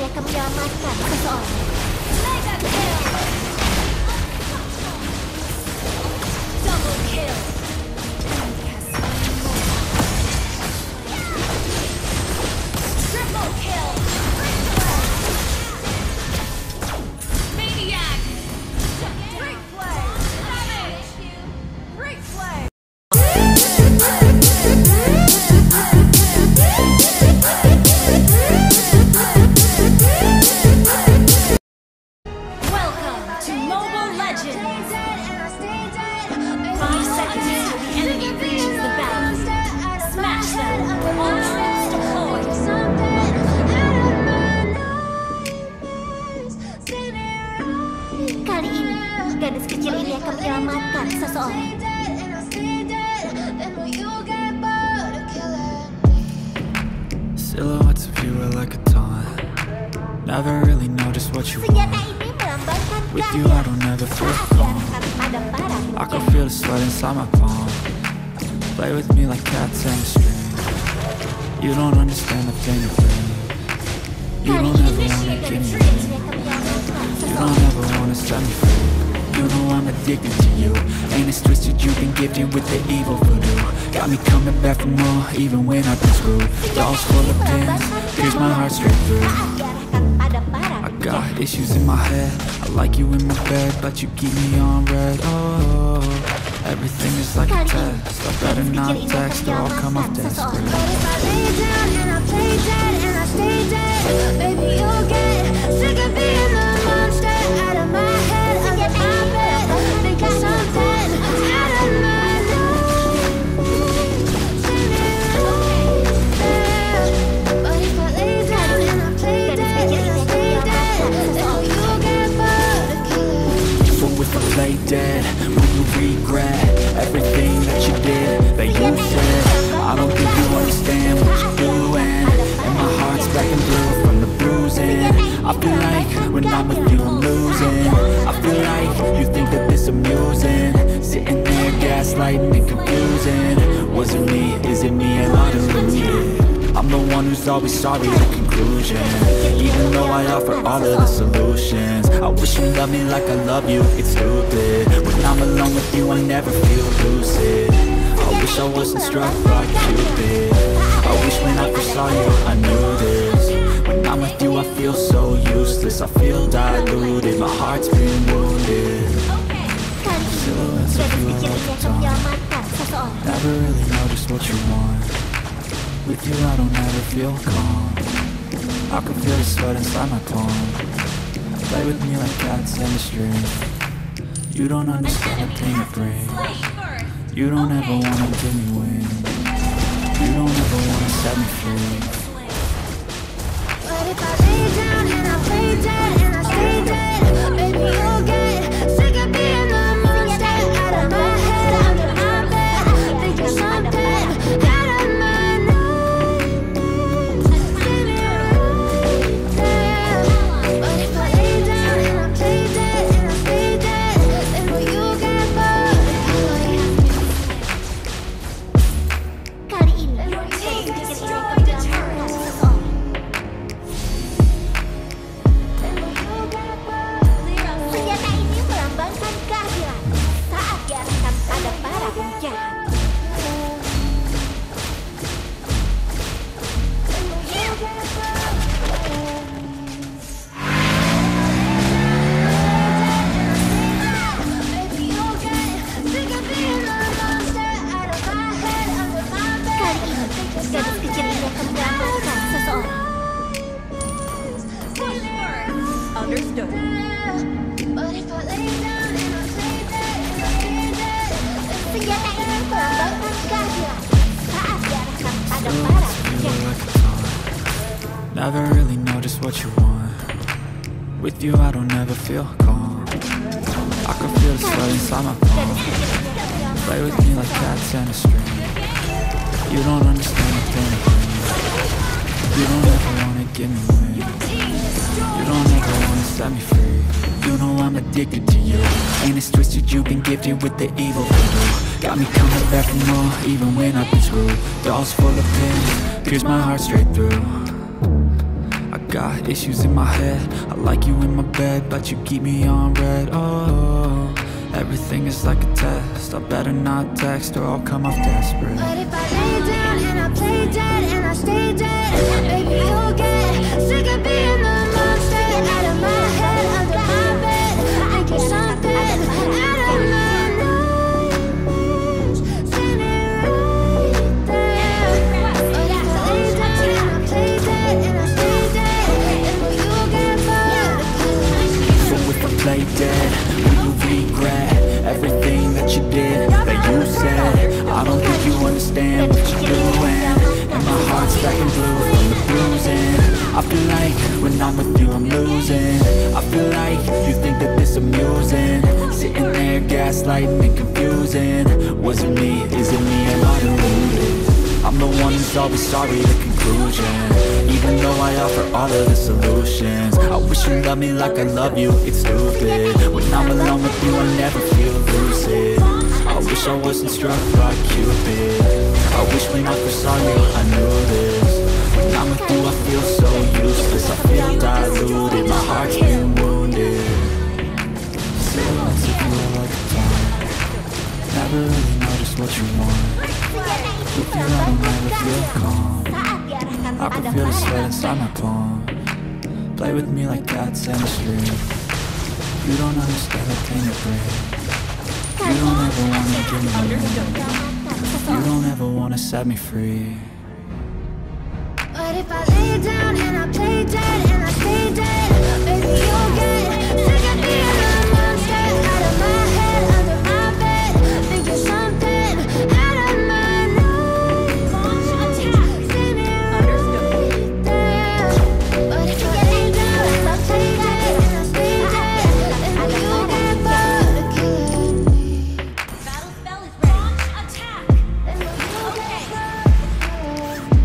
akan menyelamatkan seseorang. Double kill. Triple kill. Maniac. Freak play. Freak play. Welcome to Mobile Legends. 5 seconds till the enemy reaches the battle. Smash them. All troops deployed. Kali ini, gadis kecil ini akan menyelamatkan seseorang. Silhouettes of you are like a taunt. Never really know just what you Senjata want. ini melambangkan With you I don't ever feel calm. I can feel the sweat inside my palm. Play with me like cats and a string. You don't understand the pain of pain. You don't ever wanna give me pain. You don't ever wanna set me free. You know I'm addicted to you, and it's twisted. You've been gifted with the evil voodoo. Got me coming back for more, even when I've been screwed. Dolls full of pins, pierce my heart straight through. I got issues in my head. I like you in my bed, but you keep me on red. Oh, everything is like a test. I better not text or I'll come off desperate. But if I lay down and I play dead and I stay dead, baby you'll get sick of being the monster out of my head, under my bed, thinking something out of my nose. But if I lay down and I play dead and I stay dead, then you'll get bored of killing. So if I play dead, will you regret everything that you did, that you said? I don't think you understand what you're doing, and my heart's black and blue from the bruising. I feel like when I'm with you I'm losing. I feel like you think that this amusing, sitting there gaslighting and confusing. Was it me? Is it me? Am I deluded? I'm the one who's always sorry at conclusion, even though I offer all of the solutions. I wish you loved me like I love you, it's stupid. When I'm alone with you I never feel lucid. I wish I wasn't struck by Cupid. I wish when I first saw you I knew this. When I'm with you I feel so useless. I feel diluted, my heart's been wounded. Silhouettes of you are like a taunt. Never really know just what you want. With you I don't ever feel calm. I can feel the sweat inside my palm. Play with me like cats and a string. You don't understand the pain it brings. You don't ever wanna give me wings. You don't ever wanna set me free. But if I lay down and I play dead and I stay dead, baby you'll get sick of being the monster out of my head, under my bed, thinking something out of my nose. But if I lay down and I play dead and I stay dead, then will you get bored of killing? Kali ini, senjata ini melambangkan keadilan saat diarahkan pada para penjahat. Kali ini, gadis kecil ini akan menyelamatkan seseorang. Understood. Senjata ini melambangkan keadilan saat diarahkan pada para penjahat. Never really know just what you want. With you I don't ever feel calm. I can feel the sweat inside my palm. Play with me like cats and a string. You don't understand the pain it brings. You don't ever wanna give me wings. You don't ever wanna set me free. You know I'm addicted to you, and it's twisted. You've been gifted with the evil voodoo. Got me coming back for more, even when I've been screwed. Dolls full of pins, pierce my heart straight through. I got issues in my head. I like you in my bed, but you keep me on red. Oh, everything is like a test. I better not text or I'll come off desperate. But if I lay down and I play dead and I stay dead, maybe you'll get sick of being the monster out of my head, under my bed, thinking something out of my nightmares, sitting right there. But if I lay down and I play dead and I stay dead, then will you get bored? So if I play dead, will you regret everything that you did, that you said? I don't think you understand what you're doing, and my heart's black and blue from the bruising. I feel like when I'm with you I'm losing. I feel like you think that this amusing, sitting there gaslighting and confusing. Was it me? Is it me? Am I deluded? I'm the one who's always sorry, the conclusion, even though I offer all of the solutions. I wish you loved me like I love you, it's stupid. When I'm alone with you I never feel lucid. I wish I wasn't struck by Cupid. I wish when I first saw you I knew this. When I'm with you I feel so useless. I feel diluted, my heart's been wounded. Silhouettes of you are like a dawn. Never really noticed what you want. With you I don't ever feel calm. I can feel the sweat inside my palm. Play with me like cats and a string. You don't understand the pain it brings. You don't ever wanna give me in. You don't ever wanna set me free. But if I lay down and I play dead and I stay dead, maybe you'll get sick of being the monster out of my head, under my bed, thinking something out of my nightmares, sitting right there. But if I lay down and I play dead and I stay dead, then will you get bored of killing me? Battle spell is ready. Attack! Then will you get bored of killing me?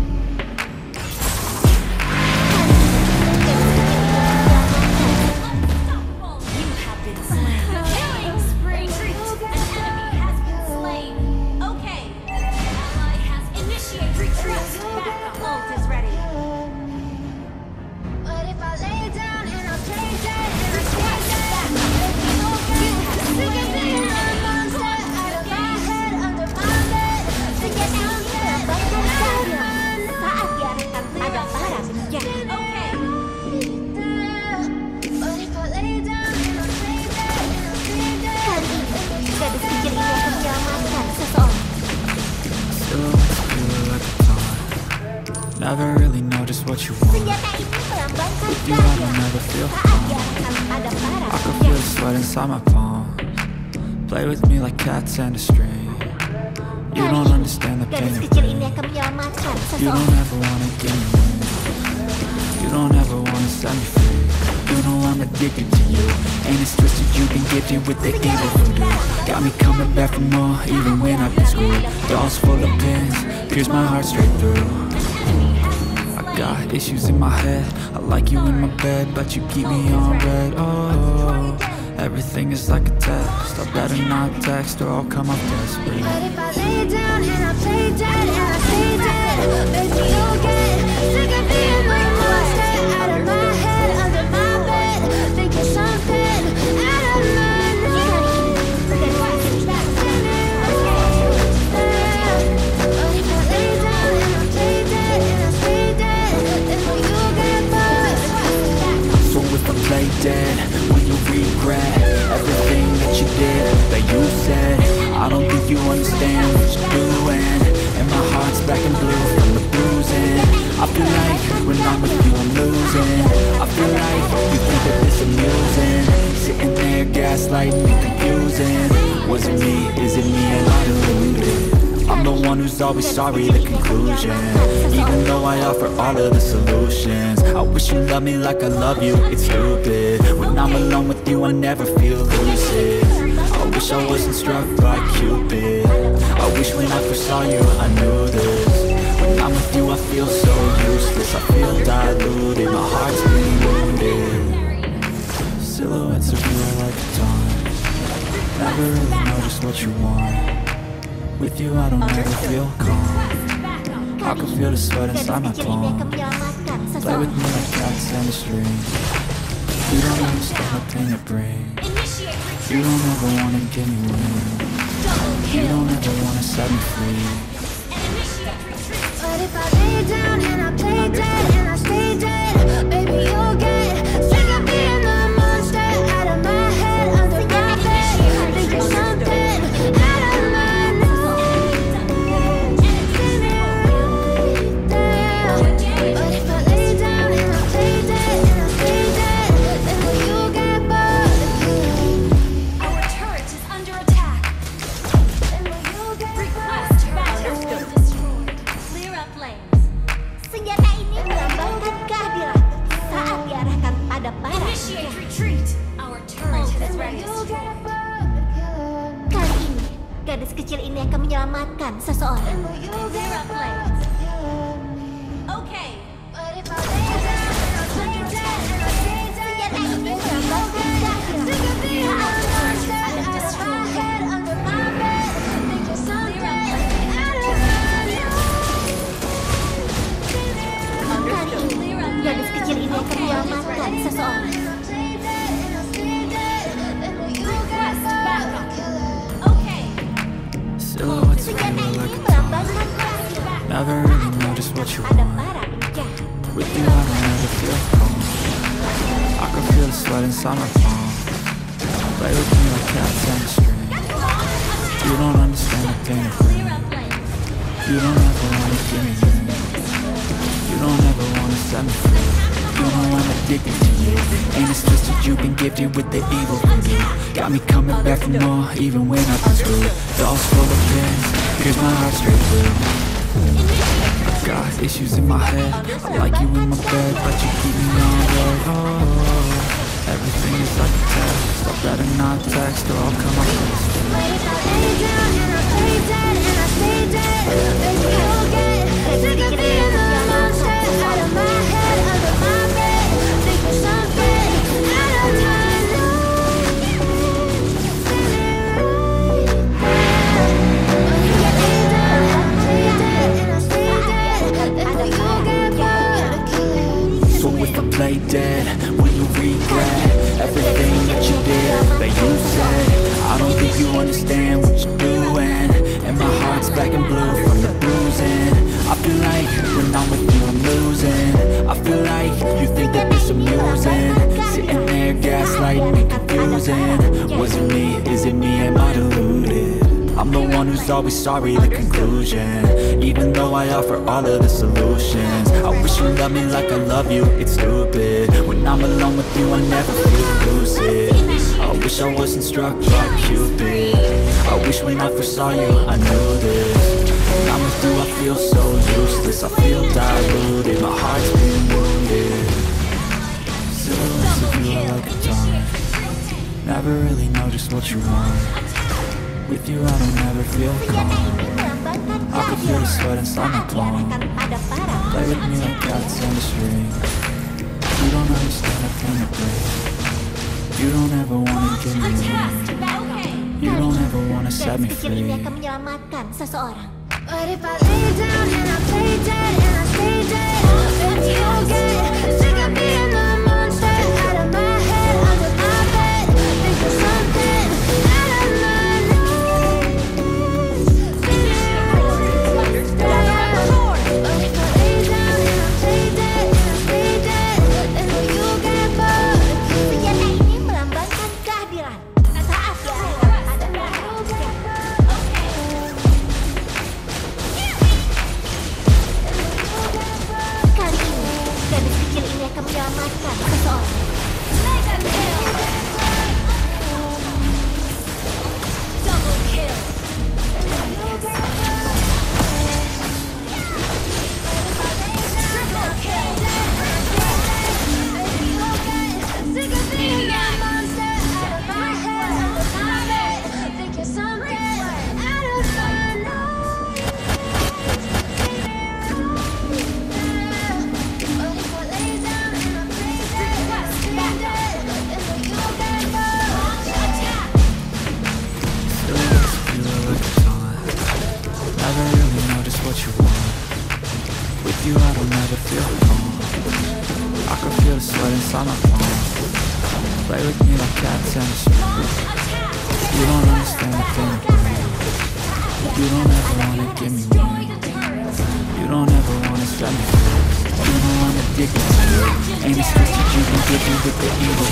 You have been slain. Killing spree. An enemy has been slain. Okay. Ally has initiated retreat. Backup ult is ready. But if I lay down and I play dead and I stay dead, maybe you'll get sick of being a monster out of my head, under my bed, thinking something out of my Okay. But if I lay down and I play dead and I stay dead, Gadis kecil ini akan menyelamatkan seseorang. Silhouettes of you are like a dawn. Never really know just what you want. Senjata ini melambangkan With you I don't cahaya. ever feel Saat calm. diarahkan pada para I can feel penjaga. the sweat inside my palm. Play with me like cats and a string. You don't understand the pain Gadis it kecil ini brings. akan menyelamatkan You seseorang. don't ever wanna give me in. You don't ever wanna set me free. You know I'm addicted to you, and it's twisted. You've been gifted with the evil voodoo. Got me coming back for more, even when I've been screwed. Dolls full of pins, pierce my heart straight through. I got issues in my head. I like you in my bed, but you keep me on red. Oh, everything is like a test. I better not text or I'll come off desperate. but if I lay down and I play dead and I stay dead, maybe you'll get sick of being the monster out of my head, under my bed, thinking something out of my nightmares, sitting right there. But if I lay down and I play dead and I stay dead, then will you get bored? So if I play dead, will you regret everything that you did, that you said? I don't think you understand what you're doing, and my heart's black and blue from the bruising. I feel like when I'm with you I'm losing. I feel like you think that this amusing, sitting there gaslighting and confusing. Was it me? Is it me? Am I deluded? I'm the one who's always sorry, the conclusion, even though I offer all of the solutions. I wish you loved me like I love you, it's stupid. When I'm alone with you I never feel lucid. I wish I wasn't struck by Cupid. I wish when I first saw you I knew this. When I'm with you I feel so useless. I feel diluted, my heart's been wounded. Silhouettes of you are like a dawn. Never really know just what you want. With you I don't ever feel calm. I can feel the sweat Gadis inside my kecil ini akan palm. menyelamatkan menyelamatkan Play with seseorang. me like cats and a string. You don't understand the pain it brings. Initiate You retreat. don't ever wanna give me wings. Double You kill. don't ever wanna set me free. And initiate retreat. But if I lay down and I play dead and I stay dead, baby, you'll get sick of being the monster out of my head, under my bed, thinking something out of my nose. But if I lay down and I play dead and I stay dead, then will you get bored of killing? Our turret is under attack. Then will you get Request battlefield destroyed. Clear up lanes. Senjata ini melambangkan kehadiran saat diarahkan pada para Initiate retreat. Our turret has been destroyed. Kali ini, gadis kecil ini akan menyelamatkan seseorang. Clear up lanes. Okay. But if I lay down and I play dead and I stay dead, Senjata ini baby, melambangkan kehadiran sick of being the monster Out of out of my destroyed. head, under my bed, thinking something out of my nose. Kali ini, gadis kecil ini akan menyelamatkan seseorang. And I play dead and I stay dead, then will you get Request bored backup. of killing? Okay. Silhouettes Senjata feel ini like a melambangkan kehadiran never really know just what you pada want. para penjahat. With you I don't ever feel calm. I can feel the sweat inside my palm. Play with me like cats and a string. You don't understand the pain it Clear brings. up lanes. You don't ever wanna give me wings. You don't ever wanna set me free. You know I'm addicted to you, and it's twisted. You've been gifted with the evil voodoo. Got me coming back for more, even when I've been screwed. Dolls full of pins, here's my heart straight through. Got issues in my head. I like you in my bed, but you keep me on red. Oh, everything is like a test. I better not text or I'll come up with this. But if I lay down and I play dead and I stay dead, baby, you'll get sick of being the monster out of my head, under my bed, thinking something out of my nose. But if I lay down and I play dead and I stay dead, then will you get bored of killing? So if I play dead, will you regret everything that you did, that you said? I don't think you understand what you're doing, and my heart's black and blue from the bruising. I feel like when I'm with you I'm losing. I feel like you think that this amusing, sitting there gaslighting and confusing. Was it me? Is it me? Am I deluded? I'm the one who's always sorry, the conclusion. Even though I offer all of the solutions, I wish you loved me like I love you, it's stupid. When I'm alone with you I never feel lucid. I wish I wasn't struck by Cupid. I wish when I first saw you I knew this. When I'm with you I feel so useless. I feel diluted, my heart's been wounded. Silhouettes of you are like a taunt. Never really know just what you want. With you I don't ever feel Senjata calm. ini melambangkan I can feel the kehadiran sweat inside my saat palm. diarahkan pada para Play with me like cats and a string. You don't understand the pain it brings. You don't ever wanna give me Attack. wings. Okay. You don't ever wanna set me gadis kecil ini free. akan menyelamatkan seseorang. But if I lay down and I play dead and I stay dead, baby, you'll get sick of being the monster out of my head, under my bed, thinking something out of my nose. But if I lay down and I play dead and I stay dead, then will you get bored of killing? Senjata ini melambangkan kehadiran saat diarahkan pada para penjahat. Kali ini, gadis kecil ini akan menyelamatkan seseorang. Mega kill. Double kill. Triple kill. Sick of being the monster out of my head, under my bed, thinking something out of my nose. But if I lay down and I play dead, feel the sweat inside my palms. Play with me like cats and a string. You don't understand the thing. You don't ever wanna give me wings. You don't ever wanna set me free. You know I'm addicted to you. Ain't it stress that you can get me with the evil.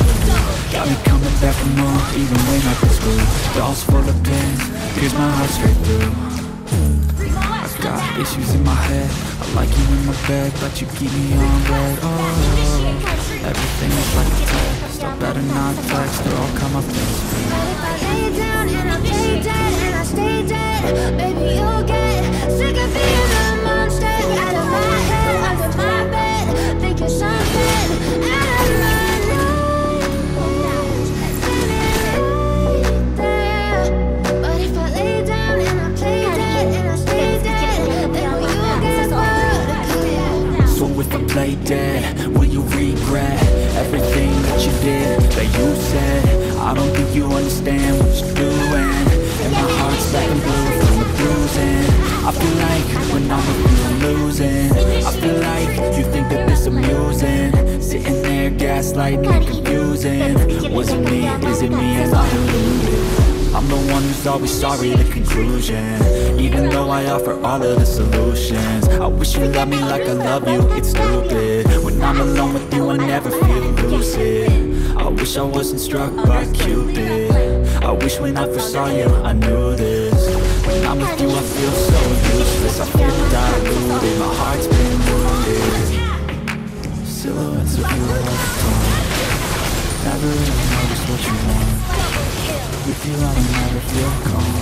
Got me coming back for more, even when I've been screwed. Dolls full of pins, here's my heart straight through. I've got issues in my head. I like you in my bed, but you keep me on red. Oh, everything is like a test. I better not text or I'll come up this. But if I lay down and I play dead and I stay dead, baby, you'll get sick of being the monster out of my head, under my bed, thinking something out of my life. Standing right there. But if I lay down and I play dead and I stay dead, then will you get bored again? So if I play dead, will you regret everything that you did, that you said? I don't think you understand what you're doing, and my heart's black and blue from the bruising. I feel like when I'm with you I'm losing. I feel like you think that this amusing, sitting there gaslighting and confusing. Was it me? Is it me? Am I deluded? I'm the one who's always sorry, the conclusion. Even though I offer all of the solutions, I wish you loved me like I love you, it's stupid. When I'm alone with you I never feel lucid. I wish I wasn't struck by Cupid. I wish when I first saw you I knew this. When I'm with you I feel so useless. I feel diluted, my heart's been wounded. Silhouettes of you all the time. Never really noticed what you want. With you I don't ever feel calm.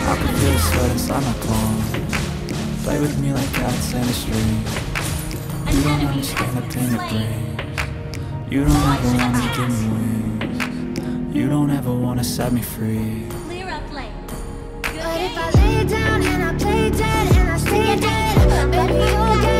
I can feel the sweat inside my palms. Play with me like cats and a string. You don't understand the pain it brings. You don't ever wanna give me wings. You don't ever wanna set me free. Clear up lane. But if I lay down and I play dead and I stay dead, baby, you'll get